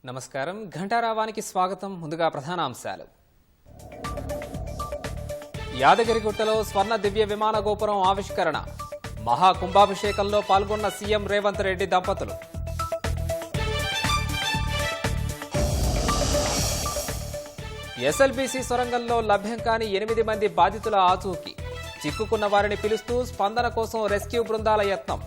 నమస్కారం. ఘంటారావానికి స్వాగతం. ముందుగా ప్రధానాంశాలు. యాదగిరిగుట్టలో స్వర్ణ దివ్య విమాన గోపురం ఆవిష్కరణ. మహాకుంభాభిషేకంలో పాల్గొన్న సీఎం రేవంత్ రెడ్డి దంపతులు. ఎస్ఎల్బీసీ సొరంగంలో లభ్యం కాని 8 మంది బాధితుల ఆచూకీ. చిక్కుకున్న వారిని పిలుస్తూ స్పందన కోసం రెస్క్యూ బృందాల యత్నం.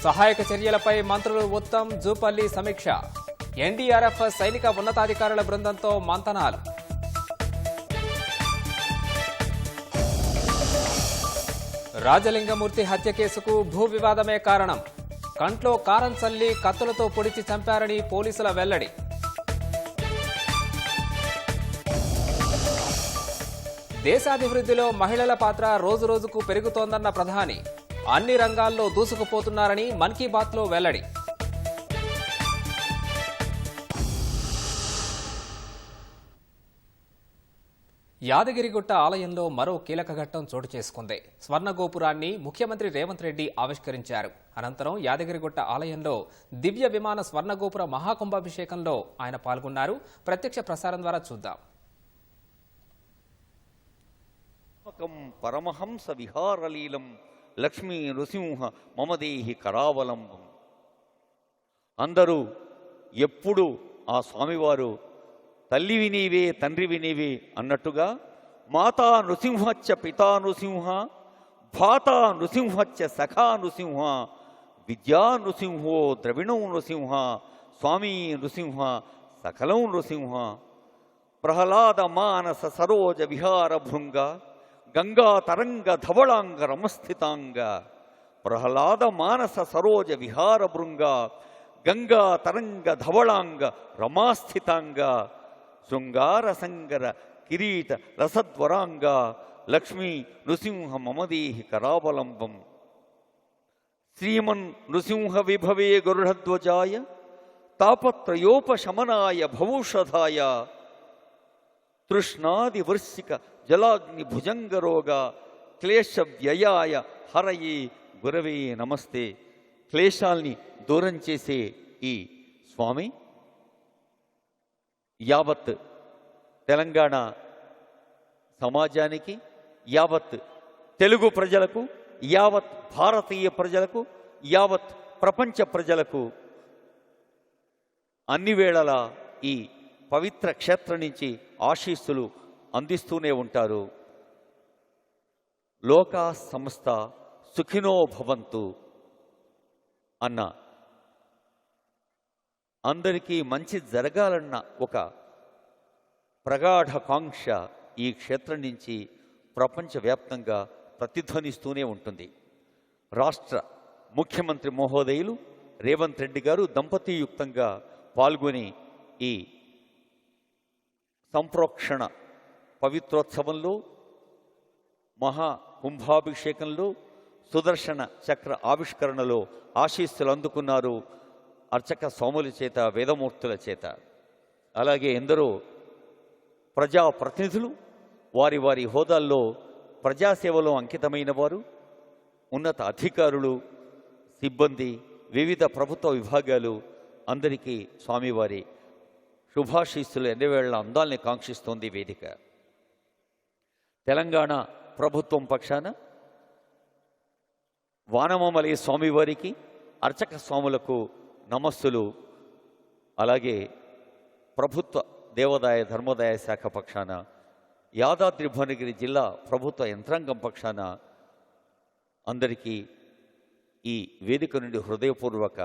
సహాయక చర్యలపై మంత్రులు ఉత్తమ్, జూపల్లి సమీక్ష. ఎన్డీఆర్ఎఫ్ సైనిక ఉన్నతాధికారుల బృందంతో మంతనాలు. రాజలింగమూర్తి హత్య కేసుకు భూ వివాదమే కారణం. కంట్లో కారం చల్లి కత్తులతో పొడిచి చంపారని పోలీసుల వెల్లడి. దేశాభివృద్ధిలో మహిళల పాత్ర రోజురోజుకు పెరుగుతోందన్న ప్రధాని. అన్ని రంగాల్లో దూసుకుపోతున్నారని మన్ కీ బాత్లో వెల్లడి. యాదగిరిగుట్ట ఆలయంలో మరో కీలక ఘట్టం చోటు చేసుకుంది. స్వర్ణ గోపురాన్ని ముఖ్యమంత్రి రేవంత్ రెడ్డి ఆవిష్కరించారు. అనంతరం యాదగిరిగుట్ట ఆలయంలో దివ్య విమాన స్వర్ణ గోపుర మహాకుంభాభిషేకంలో ఆయన పాల్గొన్నారు. ప్రత్యక్ష ప్రసారం ద్వారా చూద్దాం. పరమహంస విహారలీలం లక్ష్మీ నృసింహ మమదేహి కరావలంబం. అందరూ ఎప్పుడు ఆ స్వామివారు తల్లివి నీవే తండ్రివి నీవే అన్నట్టుగా మాతా నృసింహచ్చ పితా నృసింహ, భాతా నృసింహచ్చ సఖా నృసింహ, విద్యా నృసింహో ద్రవిణం నృసింహ, స్వామీ నృసింహ సకలం నృసింహ. ప్రహ్లాద మానస సరోజ విహార భృంగ గంగా తరంగ ధవళాంగ రమస్థితాంగ. ప్రహ్లాద మానస సరోజ విహార భృంగ గంగా తరంగ ధవళాంగ రమాస్థితాంగ. శృంగార సంగర కిరీట రసద్వరాంగ లక్ష్మీ నృసింహ మమదేహి కరావలంబం. శ్రీమన్ నృసింహ విభవే గరుడధ్వజాయ తాపత్రయోపశమనాయ భవౌషధాయ తృష్ణాది వర్షిక జలాగ్ని భుజంగరోగ క్లేశ వ్యయాయ హరయే గురవే నమస్తే. క్లేశాల్ని దూరం చేసే ఈ స్వామి యావత్ తెలంగాణ సమాజానికి, యావత్ తెలుగు ప్రజలకు, యావత్ భారతీయ ప్రజలకు, యావత్ ప్రపంచ ప్రజలకు అన్ని వేళలా ఈ పవిత్ర క్షేత్రం నుంచి ఆశీస్సులు అందిస్తూనే ఉంటారు. లోకా సమస్త సుఖినో భవంతు అన్న, అందరికీ మంచి జరగాలన్న ఒక ప్రగాఢ కాంక్ష ఈ క్షేత్రం నుంచి ప్రపంచవ్యాప్తంగా ప్రతిధ్వనిస్తూనే ఉంటుంది. రాష్ట్ర ముఖ్యమంత్రి మహోదయులు రేవంత్ రెడ్డి గారు దంపతీయుక్తంగా పాల్గొని ఈ సంప్రోక్షణ పవిత్రోత్సవంలో, మహా కుంభాభిషేకంలో, సుదర్శన చక్ర ఆవిష్కరణలో ఆశీస్సులు అందుకున్నారు అర్చక స్వాముల చేత, వేదమూర్తుల చేత. అలాగే ఎందరో ప్రజాప్రతినిధులు వారి వారి హోదాల్లో ప్రజాసేవలో అంకితమైన వారు, ఉన్నత అధికారులు, సిబ్బంది, వివిధ ప్రభుత్వ విభాగాలు అందరికీ స్వామివారి శుభాశీస్సులు ఎన్నవేళ్ల అందాల్ని కాంక్షిస్తోంది వేదిక. తెలంగాణ ప్రభుత్వం పక్షాన వానమామలై స్వామివారికి, అర్చక స్వాములకు నమస్సులు. అలాగే ప్రభుత్వ దేవాదాయ ధర్మదాయ శాఖ పక్షాన, యాదాద్రి భువనగిరి జిల్లా ప్రభుత్వ యంత్రాంగం పక్షాన అందరికీ ఈ వేదిక నుండి హృదయపూర్వక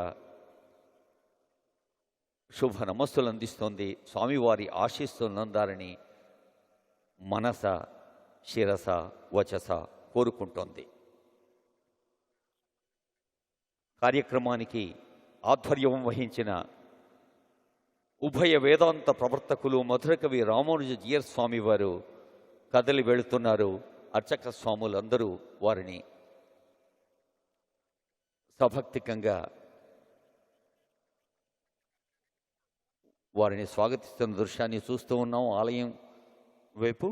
శుభ నమస్సులు అందిస్తోంది. స్వామివారి ఆశీస్సులు నందారని మనస, శిరస, వచస కోరుకుంటోంది. కార్యక్రమానికి ఆధ్వర్యం వహించిన ఉభయ వేదాంత ప్రవర్తకులు మధురకవి రామానుజ జీయర్ స్వామి వారు కదలి వెళుతున్నారు. అర్చక స్వాములందరూ వారిని సభక్తికంగా వారిని స్వాగతిస్తున్న దృశ్యాన్ని చూస్తూ ఉన్నాం. ఆలయం వైపు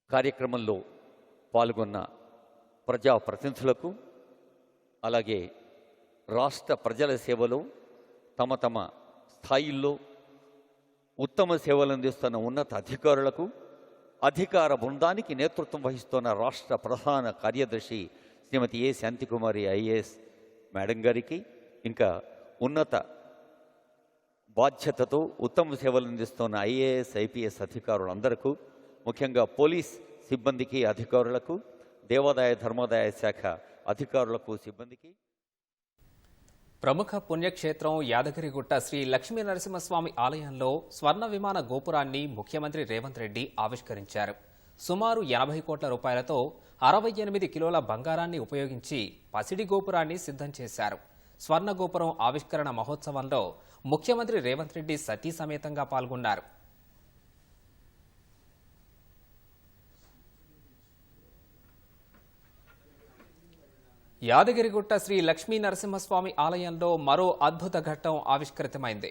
కార్యక్రమంలో పాల్గొన్న ప్రజాప్రతినిధులకు, అలాగే రాష్ట్ర ప్రజల సేవలో తమ తమ స్థాయిల్లో ఉత్తమ సేవలు అందిస్తున్న ఉన్నత అధికారులకు, అధికార బృందానికి నేతృత్వం వహిస్తున్న రాష్ట్ర ప్రధాన కార్యదర్శి శ్రీమతి ఏ శాంతికుమారి ఐఏఎస్ మేడం గారికి, ఇంకా ఉన్నత బాధ్యతతో ఉత్తమ సేవలు అందిస్తున్న ఐఏఎస్ ఐపీఎస్ అధికారులందరికీ, ముఖ్యంగా పోలీస్ సిబ్బందికి, అధికారులకు, దేవాదాయ ధర్మాదాయ శాఖ అధికారులకు, సిబ్బందికి. ప్రముఖ పుణ్యక్షేత్రం యాదగిరిగుట్ట శ్రీ లక్ష్మీ నరసింహస్వామి ఆలయంలో స్వర్ణ విమాన గోపురాన్ని ముఖ్యమంత్రి రేవంత్ రెడ్డి ఆవిష్కరించారు. సుమారు 80 కోట్ల రూపాయలతో 68 కిలోల బంగారాన్ని ఉపయోగించి పసిడి గోపురాన్ని సిద్ధం చేశారు. స్వర్ణ గోపురం ఆవిష్కరణ మహోత్సవంలో ముఖ్యమంత్రి రేవంత్ రెడ్డి సతీ సమేతంగా పాల్గొన్నారు. యాదగిరిగుట్ట శ్రీ లక్ష్మీ నరసింహస్వామి ఆలయంలో మరో అద్భుత ఘట్టం ఆవిష్కృతమైంది.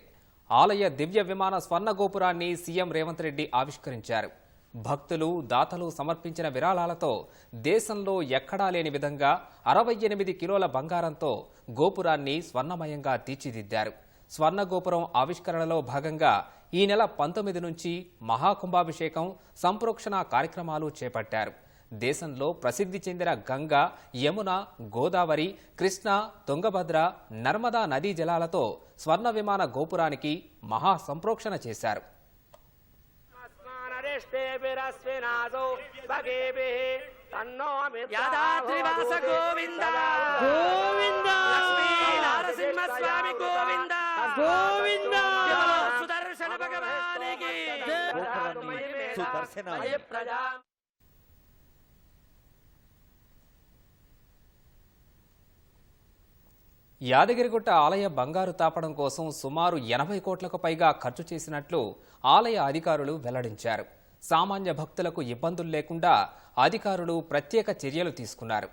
ఆలయ దివ్య విమాన స్వర్ణ గోపురాన్ని సీఎం రేవంత్ రెడ్డి ఆవిష్కరించారు. భక్తులు, దాతలు సమర్పించిన విరాళాలతో దేశంలో ఎక్కడా లేని విధంగా 68 కిలోల బంగారంతో గోపురాన్ని స్వర్ణమయంగా తీర్చిదిద్దారు. స్వర్ణ గోపురం ఆవిష్కరణలో భాగంగా ఈ నెల 19 నుంచి మహాకుంభాభిషేకం, సంప్రోక్షణ కార్యక్రమాలు చేపట్టారు. దేశంలో ప్రసిద్ధి చెందిన గంగా, యమున, గోదావరి, కృష్ణ, తుంగభద్ర, నర్మదా నదీ జలాలతో స్వర్ణ విమాన గోపురానికి మహా సంప్రోక్షణ చేశారు. యాదగిరిగుట్ట ఆలయ బంగారు తాపడం కోసం సుమారు 80 కోట్లకు పైగా ఖర్చు చేసినట్లు ఆలయ అధికారులు వెల్లడించారు. సామాన్య భక్తులకు ఇబ్బందులు లేకుండా అధికారులు ప్రత్యేక చర్యలు తీసుకున్నారు.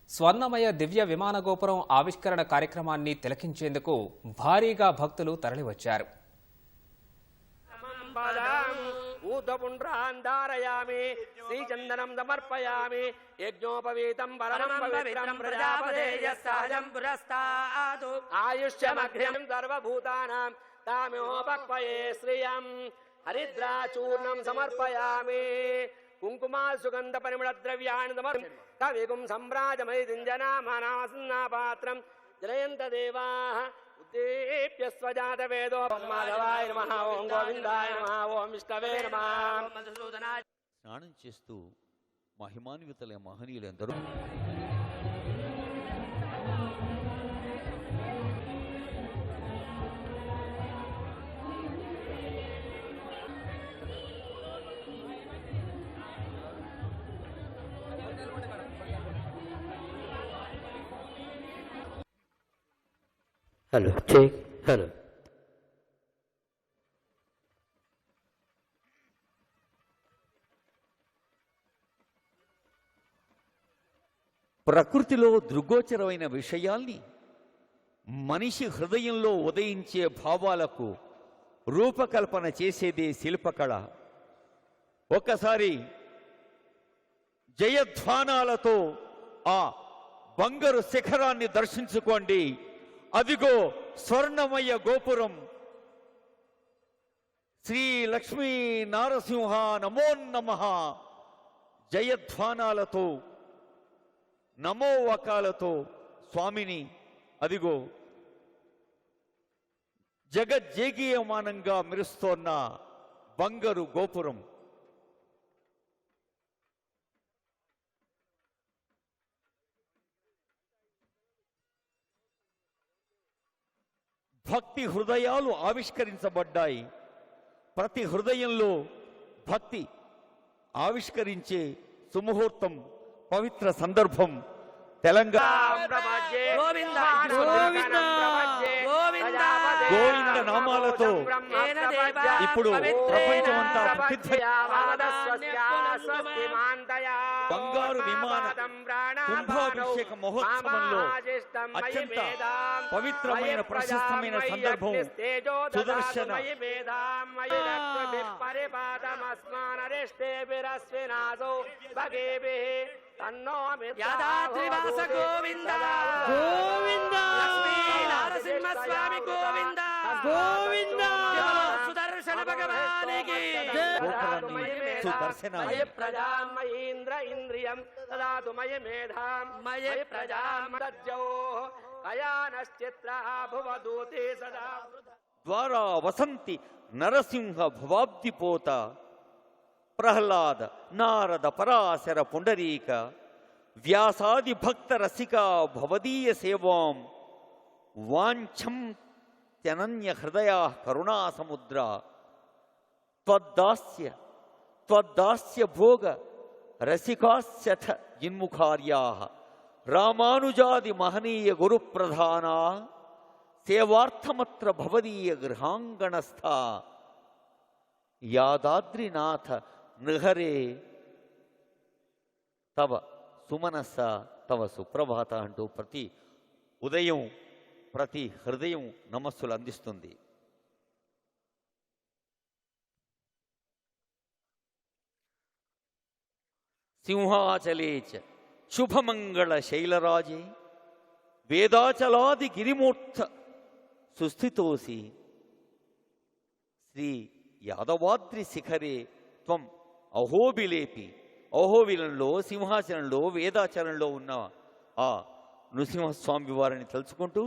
స్వర్ణమయ దివ్య విమాన గోపురం ఆవిష్కరణ కార్యక్రమాన్ని తిలకించేందుకు భారీగా భక్తులు తరలివచ్చారు. ऊर्ध्वपुण्ड्रान्धारयामि श्रीचन्दनं समर्पयामि यज्ञोपवीतं परमं पवित्रं प्रजापतेयस्सहजं पुरस्तादु आयुष्यमग्र्यं सर्वभूतानां ताम्योपक्वये श्रियं हरिद्राचूर्णं समर्पयामि कुङ्कुमा सुगन्धपरिमलद्रव्याणि समर्पयामि सम्राजमयिञ्जनामानासन्नापात्रं जलयन्त देवाः స్నానం చేస్తూ మహిమాన్వితుల మహనీయులందరూ హలో చెక్ హలో ప్రకృతిలో దృగ్గోచరమైన విషయాల్ని మనిషి హృదయంలో ఉదయించే భావాలకు రూపకల్పన చేసేదే శిల్పకళ. ఒక్కసారి జయధ్వానాలతో ఆ బంగారు శిఖరాన్ని దర్శించుకోండి. అదిగో స్వర్ణమయ గోపురం. శ్రీ లక్ష్మీ నారసింహ నమో నమః జయధ్వానాలతో, నమోవకాలతో స్వామిని అదిగో జగజ్జేగీయమానంగా మెరుస్తోన్న బంగారు గోపురం. భక్తి హృదయాలు ఆవిష్కరించబడ్డాయి. ప్రతి హృదయంలో భక్తి ఆవిష్కరించే సుముహూర్తం, పవిత్ర సందర్భం తెలంగాణ. గోవింద నామాలతో ఇప్పుడు ప్రపంచమంతా బంగారు విమాన కుంభాభిషేక మహోత్సవంలో అత్యంత పవిత్రమైన ప్రశస్తమైన సందర్భం సుదర్శన యాదాద్రివాస గోవింద గోవింద లక్ష్మీ నరసింహస్వామి గోవింద గోవింద సుదర్శన భగవానికి సుదర్శనాయ ప్రజాం మహీంద్ర ఇంద్రియం దదాతు మయి మేధాం మయి ప్రజాం దజ్జో కయానశ్చిత్ర భువదూతే సదా ద్వారా వసంతి నరసింహ భవాబ్దిపోత ప్రహ్లాద నారద పరాశర పుండరీక వ్యాసాది భక్త రసికా భవదీయ సేవాం వాంఛం త్యనన్య హృదయా కరుణా సముద్ర త్వద్దాస్య భోగ రసికాస్యథ జిన్ముఖార్యాః రామానుజాది మహనీయ గురు ప్రధానా సేవార్థమత్ర భవదీయ గృహాంగణస్థ యాదాద్రినాథ నృహరే తవ సుమనస్స తవ సుప్రభాత అంటూ ప్రతి ఉదయం ప్రతి హృదయం నమస్సులు అందిస్తుంది. సింహాచలే చ శుభమంగళ శైలరాజే వేదాచలాది గిరిమూర్త సుస్థితోసి శ్రీ యాదవాద్రి శిఖరే త్వం అహోబిలేపి. అహోబిలంలో సింహాచలంలో వేదాచలంలో ఉన్న ఆ నృసింహస్వామి వారిని తలుచుకుంటూ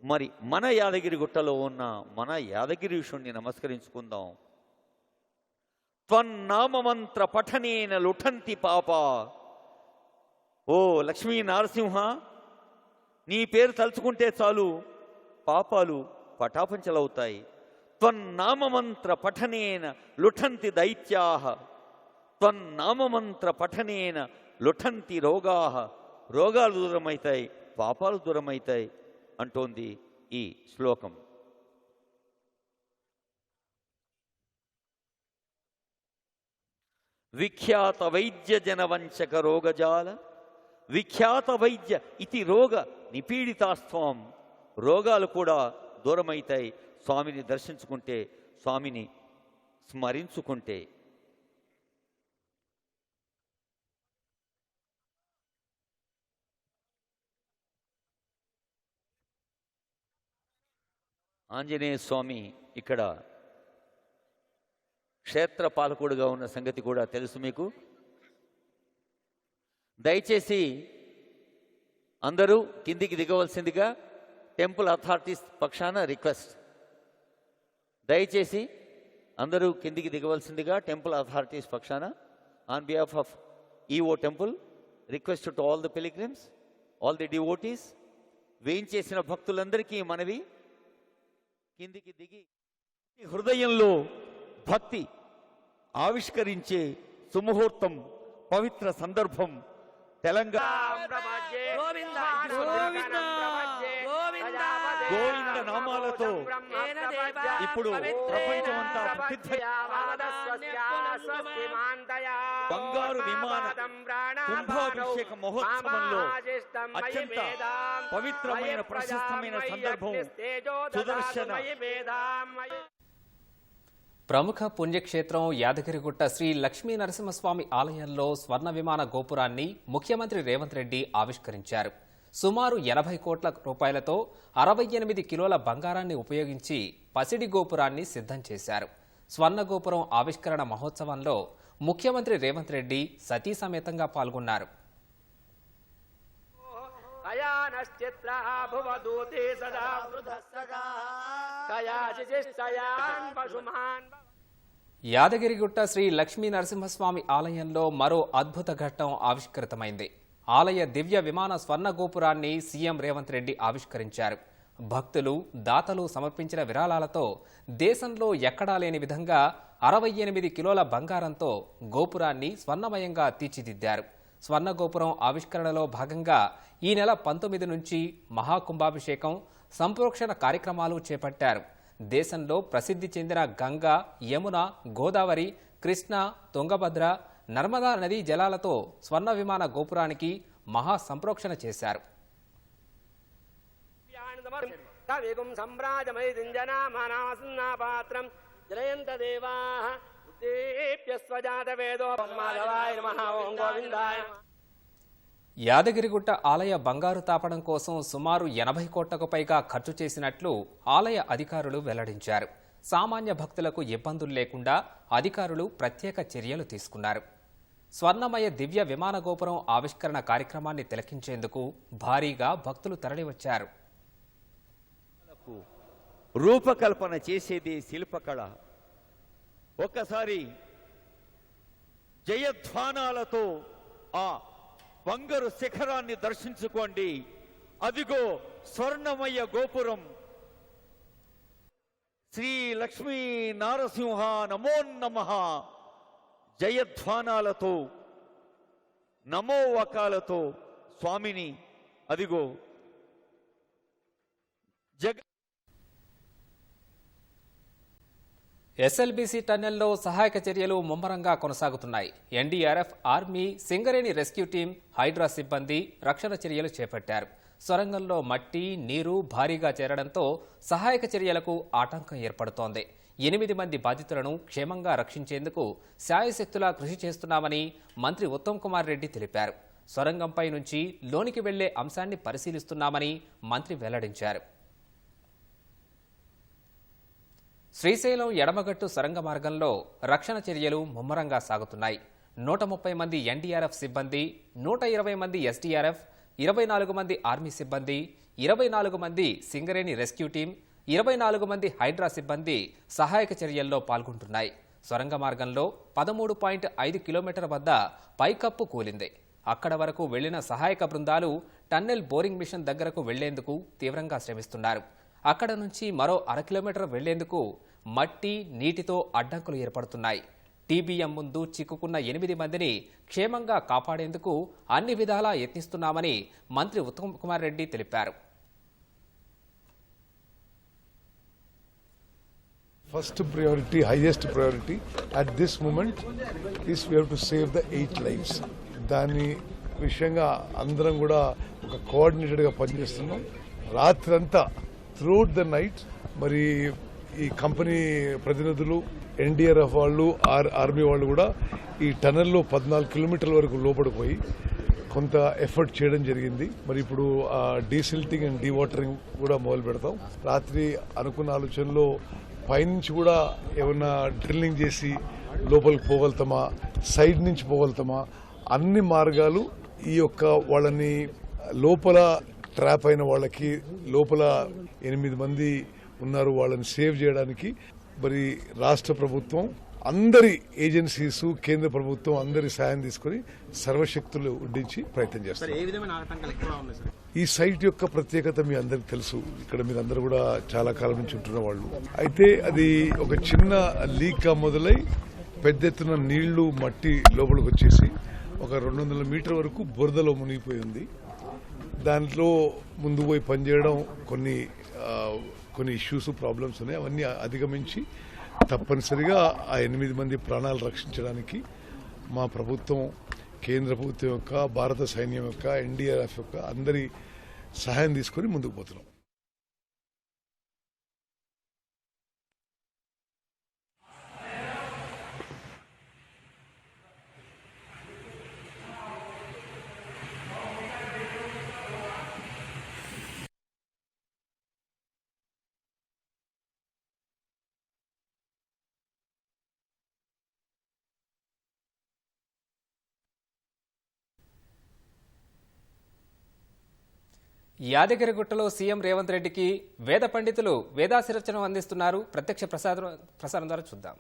మరి మన యాదగిరి గుట్టలో ఉన్న మన యాదగిరీషుణ్ణి నమస్కరించుకుందాం. త్వన్నామమంత్ర పఠనేన లుఠంతి పాప. ఓ లక్ష్మీ నరసింహ, నీ పేరు తలుచుకుంటే చాలు పాపాలు పటాపంచలవుతాయి. త్వన్నామమంత్ర పఠనేన లుఠంతి దైత్యాః త్వన్నామమంత్ర పఠనేన లుఠంతి రోగాః. రోగాలు దూరమవుతాయి, పాపాలు దూరమవుతాయి అంటోంది ఈ శ్లోకం. విఖ్యాత వైద్య జనవంచక రోగజాల విఖ్యాత వైద్య ఇతి రోగ నిపీడితాస్త్వం. రోగాలు కూడా దూరమవుతాయి స్వామిని దర్శించుకుంటే, స్వామిని స్మరించుకుంటే. ఆంజనేయ స్వామి ఇక్కడ క్షేత్ర పాలకుడుగా ఉన్న సంగతి కూడా తెలుసు మీకు. దయచేసి అందరూ కిందికి దిగవలసిందిగా టెంపుల్ అథారిటీస్ పక్షాన రిక్వెస్ట్. దయచేసి అందరూ కిందికి దిగవలసిందిగా టెంపుల్ అథారిటీస్ పక్షాన on behalf of EO temple request to all the pilgrims, all the devotees. వేయించేసిన భక్తులందరికీ మనవి, కిందికి దిగి హృదయంలో భక్తి ఆవిష్కరించే సుముహూర్తం, పవిత్ర సందర్భం తెలంగాణ. గోవింద నామాలతో ఇప్పుడు ప్రపంచమంతా ప్రసిద్ధ బంగారు విమాన కుంభాభిషేక మహోత్సవంలో అత్యంత పవిత్రమైన ప్రశస్తమైన సందర్భం సుదర్శన. ప్రముఖ పుణ్యక్షేత్రం యాదగిరిగుట్ట శ్రీ లక్ష్మీ నరసింహస్వామి ఆలయంలో స్వర్ణ విమాన గోపురాన్ని ముఖ్యమంత్రి రేవంత్ రెడ్డి ఆవిష్కరించారు. సుమారు 80 కోట్ల రూపాయలతో 68 కిలోల బంగారాన్ని ఉపయోగించి పసిడి గోపురాన్ని సిద్ధం చేశారు. స్వర్ణ గోపురం ఆవిష్కరణ మహోత్సవంలో ముఖ్యమంత్రి రేవంత్ రెడ్డి సతీ సమేతంగా పాల్గొన్నారు. యాదగిరిగుట్ట శ్రీ లక్ష్మీ నరసింహస్వామి ఆలయంలో మరో అద్భుత ఘట్టం ఆవిష్కృతమైంది. ఆలయ దివ్య విమాన స్వర్ణ గోపురాన్ని సీఎం రేవంత్ రెడ్డి ఆవిష్కరించారు. భక్తులు, దాతలు సమర్పించిన విరాళాలతో దేశంలో ఎక్కడా లేని విధంగా 68 కిలోల బంగారంతో గోపురాన్ని స్వర్ణమయంగా తీర్చిదిద్దారు. స్వర్ణ గోపురం ఆవిష్కరణలో భాగంగా ఈ నెల 19 నుంచి మహాకుంభాభిషేకం, సంప్రోక్షణ కార్యక్రమాలు చేపట్టారు. దేశంలో ప్రసిద్ధి చెందిన గంగా, యమున, గోదావరి, కృష్ణ, తుంగభద్ర, నర్మదా నదీ జలాలతో స్వర్ణ విమాన గోపురానికి మహా సంప్రోక్షణ చేశారు. వేగం సంభ్రాజమైదింజనామానాసన్నాపాత్రం జలయంత దేవాః ఉద్దీప్య స్వజాత వేదో మాధవాయ నమః ఓం గోవిందాయ. యాదగిరిగుట్ట ఆలయ బంగారు తాపడం కోసం సుమారు 80 కోట్లకు పైగా ఖర్చు చేసినట్లు ఆలయ అధికారులు వెల్లడించారు. సామాన్య భక్తులకు ఇబ్బందులు లేకుండా అధికారులు ప్రత్యేక చర్యలు తీసుకున్నారు. స్వర్ణమయ దివ్య విమాన గోపురం ఆవిష్కరణ కార్యక్రమాన్ని తిలకించేందుకు భారీగా భక్తులు తరలివచ్చారు. రూపకల్పన చేసేది శిల్పకళ. ఒక్కసారి జయధ్వానాలతో ఆ బంగారు శిఖరాన్ని దర్శించుకోండి. అదిగో స్వర్ణమయ గోపురం. శ్రీ లక్ష్మీ నారసింహ నమో నమః జయధ్వానాలతో నమోవకాలతో స్వామిని అదిగో ఎస్ఎల్బీసీ టన్నెల్లో సహాయక చర్యలు ముమ్మరంగా కొనసాగుతున్నాయి. NDRF, army, Singareni rescue team, HYDRAA సిబ్బంది రక్షణ చర్యలు చేపట్టారు. సొరంగంలో మట్టి, నీరు భారీగా చేరడంతో సహాయక చర్యలకు ఆటంకం ఏర్పడుతోంది. 8 మంది బాధితులను క్షేమంగా రక్షించేందుకు శాయశక్తులా కృషి చేస్తున్నామని మంత్రి ఉత్తమ్ కుమార్ రెడ్డి తెలిపారు. సొరంగంపై నుంచి లోనికి వెళ్లే అంశాన్ని పరిశీలిస్తున్నామని మంత్రి వెల్లడించారు. శ్రీశైలం ఎడమగట్టు సొరంగ మార్గంలో రక్షణ చర్యలు ముమ్మరంగా సాగుతున్నాయి. 130 మంది ఎన్డీఆర్ఎఫ్ సిబ్బంది, 120 మంది ఎస్డీఆర్ఎఫ్, 24 మంది ఆర్మీ సిబ్బంది, 24 మంది సింగరేణి రెస్క్యూ టీం, 24 మంది హైడ్రా సిబ్బంది సహాయక చర్యల్లో పాల్గొంటున్నాయి. సొరంగ మార్గంలో 13.5 కిలోమీటర్ల వద్ద పైకప్పు కూలింది. అక్కడ వరకు వెళ్లిన సహాయక బృందాలు టన్నెల్ బోరింగ్ మిషన్ దగ్గరకు వెళ్లేందుకు తీవ్రంగా శ్రమిస్తున్నారు. అక్కడ నుంచి మరో 1/2 కిలోమీటర్ వెళ్లేందుకు మట్టి, నీటితో అడ్డంకులు ఏర్పడుతున్నాయి. టీబీఎం ముందు చిక్కుకున్న 8 మందిని క్షేమంగా కాపాడేందుకు అన్ని విధాలా యత్నిస్తున్నామని మంత్రి ఉత్తమ్ కుమార్ రెడ్డి తెలిపారు. First priority, highest priority at this moment is we have to save the 8 lives. దాని విషయంగా అందరం కూడా ఒక కోఆర్డినేటెడ్గా పనిచేస్తున్నాం. రాత్రంతా త్రూఅవుట్ ద నైట్ మరి ఈ కంపెనీ ప్రతినిధులు, ఎన్డీఆర్ఎఫ్ వాళ్ళు, ఆర్మీ వాళ్ళు కూడా ఈ టనల్లో 14 కిలోమీటర్ల వరకు లోపడిపోయి కొంత ఎఫర్ట్ చేయడం జరిగింది. మరి ఇప్పుడు డీసిల్టింగ్ అండ్ డీవాటరింగ్ కూడా మొదలు పెడతాం. రాత్రి అనుకున్న ఆలోచనలో పైనుంచి కూడా ఏమన్నా డ్రిల్లింగ్ చేసి లోపలికి పోగలుగుతామా, సైడ్ నుంచి పోగలుగుతామా, అన్ని మార్గాలు ఈ యొక్క వాళ్ళని లోపల ట్రాప్ అయిన వాళ్ళకి లోపల 8 మంది ఉన్నారు, వాళ్ళని సేవ్ చేయడానికి మరి రాష్ట్ర ప్రభుత్వం, అందరి ఏజెన్సీస్, కేంద్ర ప్రభుత్వం అందరి సాయం తీసుకుని సర్వశక్తులు ఉడ్డించి ప్రయత్నం చేస్తారు. ఈ సైట్ యొక్క ప్రత్యేకత మీ అందరికి తెలుసు. ఇక్కడ మీరందరూ కూడా చాలా కాలం నుంచి ఉంటున్న వాళ్ళు. అయితే అది ఒక చిన్న లీక్ గా మొదలై పెద్ద ఎత్తున నీళ్లు, మట్టి లోపలికి వచ్చేసి ఒక 200 మీటర్ వరకు బురదలో మునిగిపోయి ఉంది. దాంట్లో ముందు పోయి పనిచేయడం కొన్ని ఇష్యూస్, ప్రాబ్లమ్స్ ఉన్నాయి. అవన్నీ అధిగమించి తప్పనిసరిగా ఆ 8 మంది ప్రాణాలు రక్షించడానికి మా ప్రభుత్వం, కేంద్ర ప్రభుత్వం యొక్క, భారత సైన్యం యొక్క, ఎన్డీఆర్ఎఫ్ యొక్క అందరి సహాయం తీసుకుని ముందుకు పోతున్నాం. యాదగిరిగుట్టలో సీఎం రేవంత్ రెడ్డికి వేద పండితులు వేదాశీర్వచనం అందిస్తున్నారు. ప్రత్యక్ష ప్రసారం ద్వారా చూద్దాం.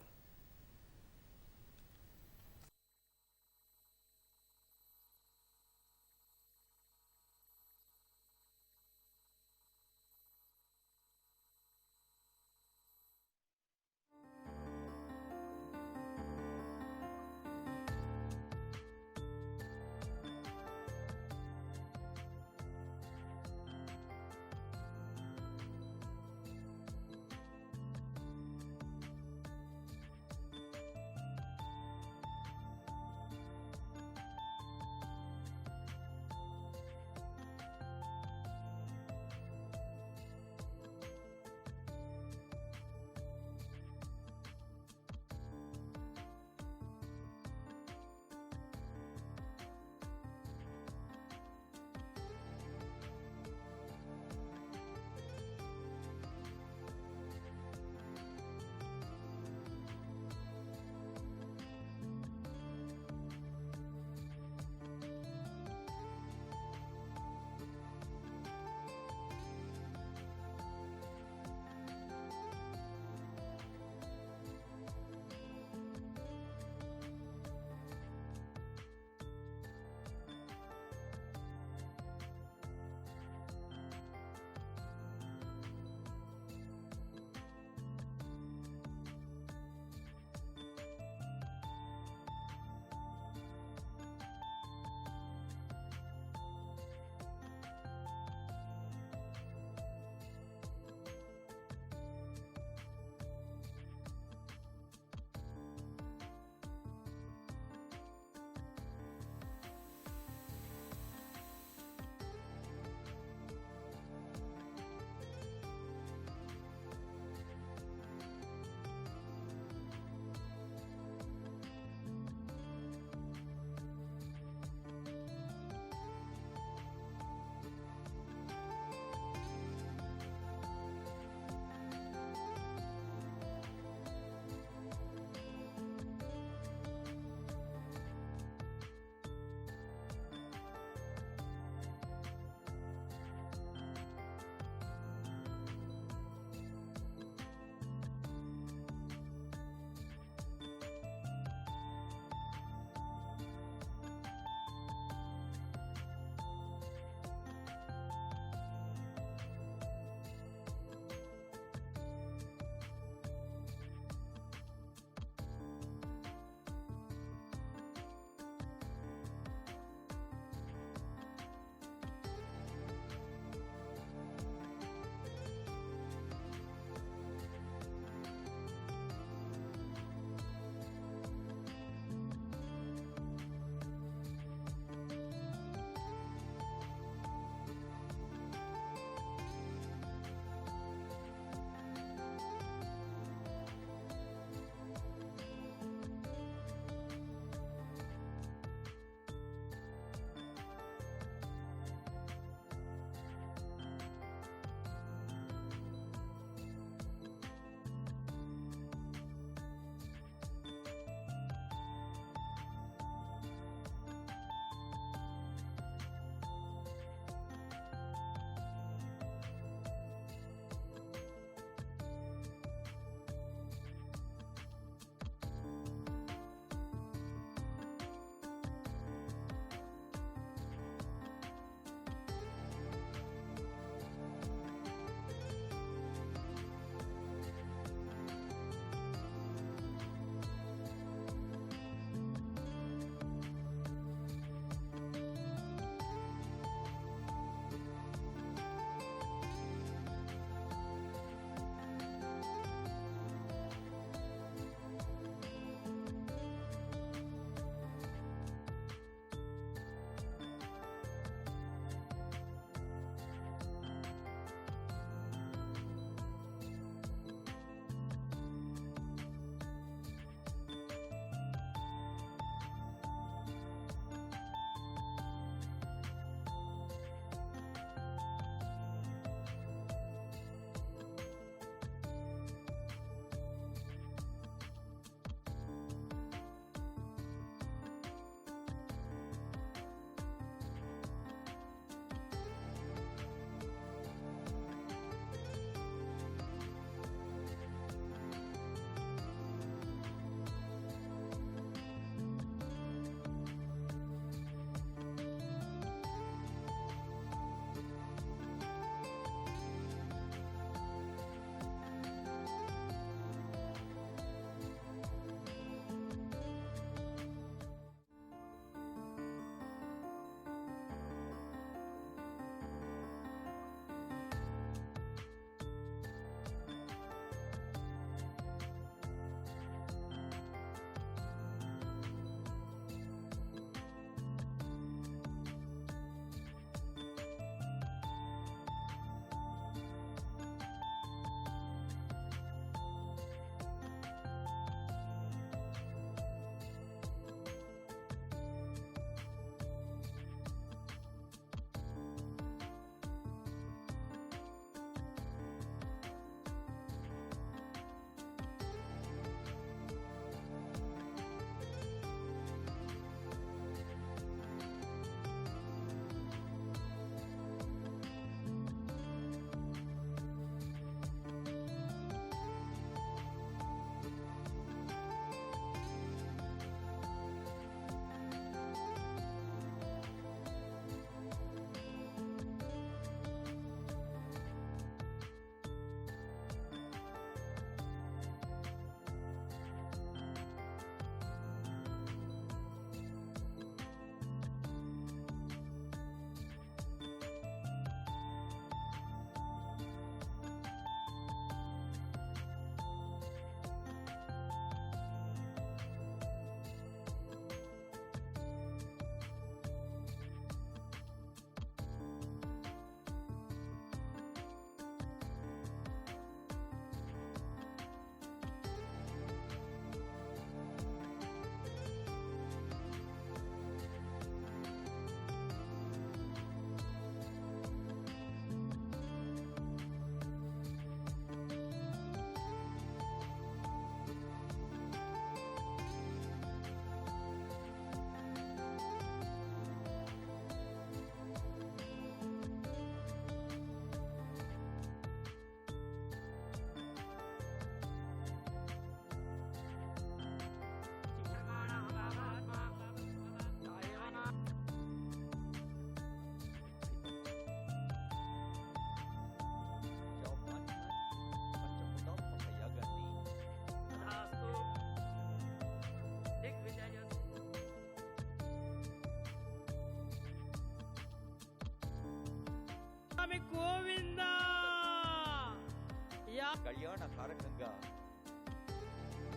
కళ్యాణ కారకంగా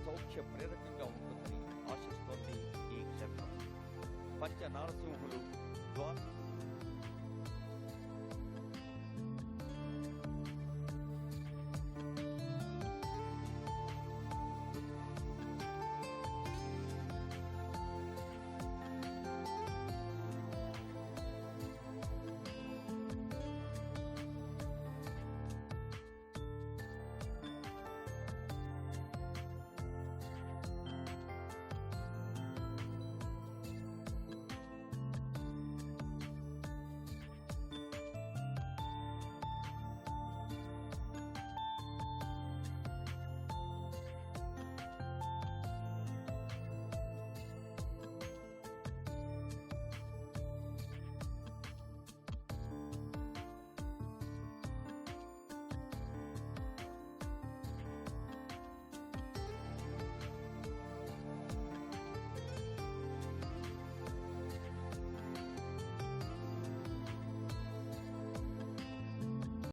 సౌఖ్య ప్రేరకంగా ఉంటుందని ఆశిస్తోంది ఈ క్షేత్రం. పంచ నారసింహులు